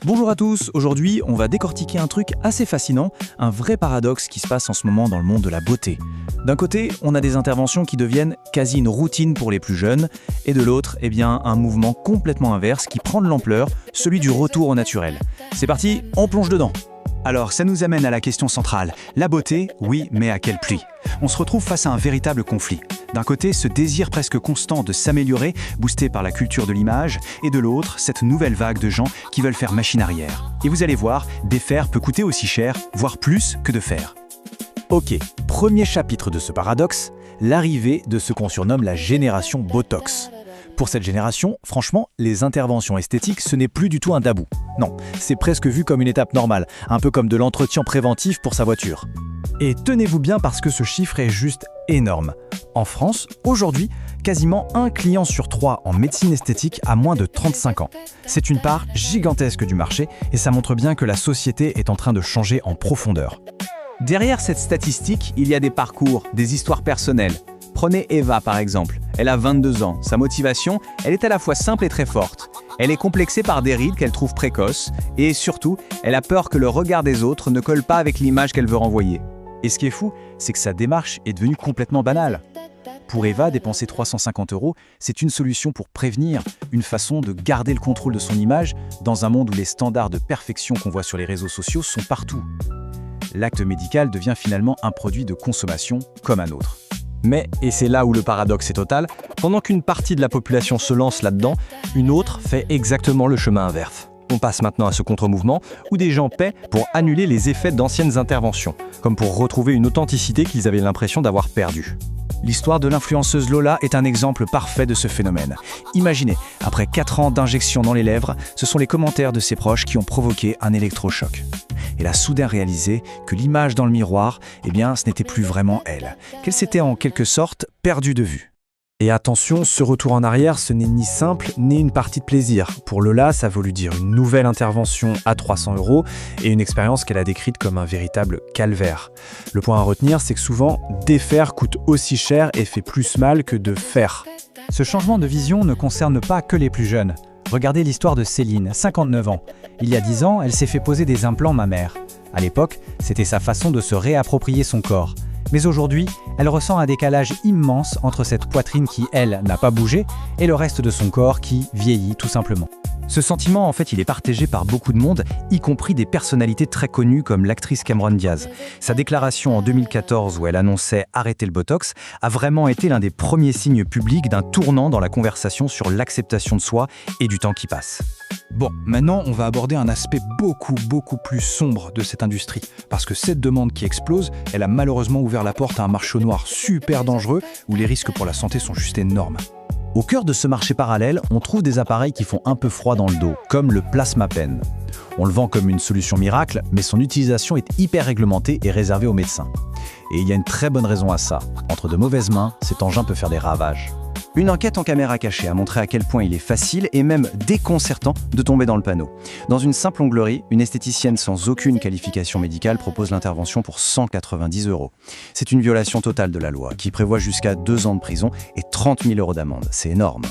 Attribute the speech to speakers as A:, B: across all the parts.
A: Bonjour à tous, aujourd'hui on va décortiquer un truc assez fascinant, un vrai paradoxe qui se passe en ce moment dans le monde de la beauté. D'un côté, on a des interventions qui deviennent quasi une routine pour les plus jeunes, et de l'autre, un mouvement complètement inverse qui prend de l'ampleur, celui du retour au naturel. C'est parti, on plonge dedans.
B: Alors, ça nous amène à la question centrale. La beauté, oui, mais à quel prix? On se retrouve face à un véritable conflit. D'un côté, ce désir presque constant de s'améliorer, boosté par la culture de l'image, et de l'autre, cette nouvelle vague de gens qui veulent faire machine arrière. Et vous allez voir, défaire peut coûter aussi cher, voire plus que de faire.
A: Ok, premier chapitre de ce paradoxe, l'arrivée de ce qu'on surnomme la génération Botox. Pour cette génération, franchement, les interventions esthétiques, ce n'est plus du tout un tabou. Non, c'est presque vu comme une étape normale, un peu comme de l'entretien préventif pour sa voiture. Et tenez-vous bien parce que ce chiffre est juste énorme. En France, aujourd'hui, quasiment un client sur 3 en médecine esthétique a moins de 35 ans. C'est une part gigantesque du marché et ça montre bien que la société est en train de changer en profondeur. Derrière cette statistique, il y a des parcours, des histoires personnelles. Prenez Eva par exemple, elle a 22 ans, sa motivation, elle est à la fois simple et très forte. Elle est complexée par des rides qu'elle trouve précoces et surtout, elle a peur que le regard des autres ne colle pas avec l'image qu'elle veut renvoyer. Et ce qui est fou, c'est que sa démarche est devenue complètement banale. Pour Eva, dépenser 350 €, c'est une solution pour prévenir, une façon de garder le contrôle de son image dans un monde où les standards de perfection qu'on voit sur les réseaux sociaux sont partout. L'acte médical devient finalement un produit de consommation comme un autre.
C: Mais, et c'est là où le paradoxe est total, pendant qu'une partie de la population se lance là-dedans, une autre fait exactement le chemin inverse. On passe maintenant à ce contre-mouvement où des gens paient pour annuler les effets d'anciennes interventions, comme pour retrouver une authenticité qu'ils avaient l'impression d'avoir perdue.
B: L'histoire de l'influenceuse Lola est un exemple parfait de ce phénomène. Imaginez, après 4 ans d'injection dans les lèvres, ce sont les commentaires de ses proches qui ont provoqué un électrochoc. Elle a soudain réalisé que l'image dans le miroir, ce n'était plus vraiment elle, qu'elle s'était en quelque sorte perdue de vue.
C: Et attention, ce retour en arrière, ce n'est ni simple, ni une partie de plaisir. Pour Lola, ça a voulu dire une nouvelle intervention à 300 € et une expérience qu'elle a décrite comme un véritable calvaire. Le point à retenir, c'est que souvent, défaire coûte aussi cher et fait plus mal que de faire.
A: Ce changement de vision ne concerne pas que les plus jeunes. Regardez l'histoire de Céline, 59 ans. Il y a 10 ans, elle s'est fait poser des implants mammaires. À l'époque, c'était sa façon de se réapproprier son corps. Mais aujourd'hui, elle ressent un décalage immense entre cette poitrine qui, elle, n'a pas bougé et le reste de son corps qui vieillit tout simplement. Ce sentiment, il est partagé par beaucoup de monde, y compris des personnalités très connues comme l'actrice Cameron Diaz. Sa déclaration en 2014 où elle annonçait arrêter le Botox a vraiment été l'un des premiers signes publics d'un tournant dans la conversation sur l'acceptation de soi et du temps qui passe.
B: Bon, maintenant on va aborder un aspect beaucoup plus sombre de cette industrie. Parce que cette demande qui explose, elle a malheureusement ouvert la porte à un marché noir super dangereux où les risques pour la santé sont juste énormes.
A: Au cœur de ce marché parallèle, on trouve des appareils qui font un peu froid dans le dos, comme le Plasma Pen. On le vend comme une solution miracle, mais son utilisation est hyper réglementée et réservée aux médecins. Et il y a une très bonne raison à ça. Entre de mauvaises mains, cet engin peut faire des ravages. Une enquête en caméra cachée a montré à quel point il est facile et même déconcertant de tomber dans le panneau. Dans une simple onglerie, une esthéticienne sans aucune qualification médicale propose l'intervention pour 190 €. C'est une violation totale de la loi qui prévoit jusqu'à 2 ans de prison et 30 000 € d'amende. C'est énorme.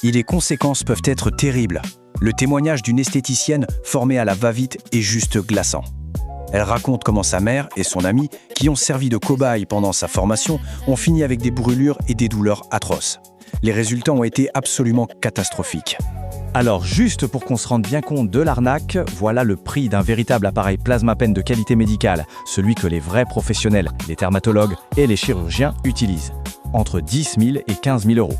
B: Et les conséquences peuvent être terribles. Le témoignage d'une esthéticienne formée à la va-vite est juste glaçant. Elle raconte comment sa mère et son amie, qui ont servi de cobayes pendant sa formation, ont fini avec des brûlures et des douleurs atroces. Les résultats ont été absolument catastrophiques.
A: Alors juste pour qu'on se rende bien compte de l'arnaque, voilà le prix d'un véritable appareil Plasma Pen de qualité médicale, celui que les vrais professionnels, les dermatologues et les chirurgiens utilisent. Entre 10 000 et 15 000 €.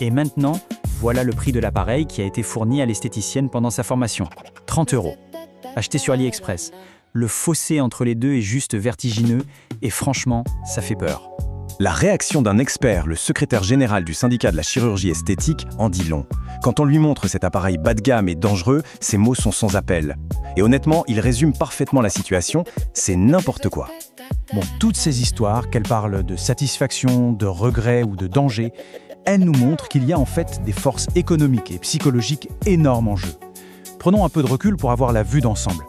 D: Et maintenant, voilà le prix de l'appareil qui a été fourni à l'esthéticienne pendant sa formation. 30 €. Acheté sur AliExpress. Le fossé entre les deux est juste vertigineux et franchement, ça fait peur.
C: La réaction d'un expert, le secrétaire général du syndicat de la chirurgie esthétique, en dit long. Quand on lui montre cet appareil bas de gamme et dangereux, ses mots sont sans appel. Et honnêtement, il résume parfaitement la situation, c'est n'importe quoi.
A: Bon, toutes ces histoires, qu'elles parlent de satisfaction, de regret ou de danger, elles nous montrent qu'il y a en fait des forces économiques et psychologiques énormes en jeu. Prenons un peu de recul pour avoir la vue d'ensemble.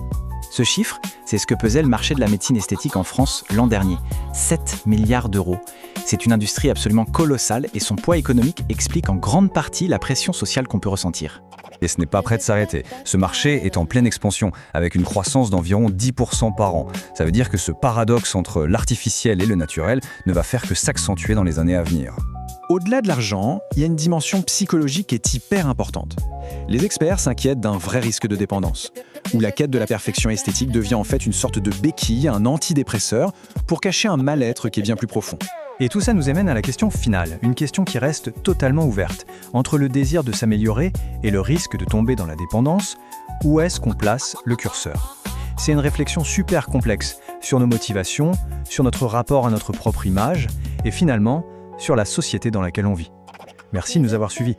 A: Ce chiffre, c'est ce que pesait le marché de la médecine esthétique en France l'an dernier. 7 milliards d'euros. C'est une industrie absolument colossale et son poids économique explique en grande partie la pression sociale qu'on peut ressentir.
E: Et ce n'est pas prêt de s'arrêter. Ce marché est en pleine expansion, avec une croissance d'environ 10% par an. Ça veut dire que ce paradoxe entre l'artificiel et le naturel ne va faire que s'accentuer dans les années à venir.
B: Au-delà de l'argent, il y a une dimension psychologique qui est hyper importante. Les experts s'inquiètent d'un vrai risque de dépendance, où la quête de la perfection esthétique devient en fait une sorte de béquille, un antidépresseur, pour cacher un mal-être qui est bien plus profond.
C: Et tout ça nous amène à la question finale, une question qui reste totalement ouverte. Entre le désir de s'améliorer et le risque de tomber dans la dépendance, où est-ce qu'on place le curseur ? C'est une réflexion super complexe sur nos motivations, sur notre rapport à notre propre image et finalement sur la société dans laquelle on vit. Merci de nous avoir suivis.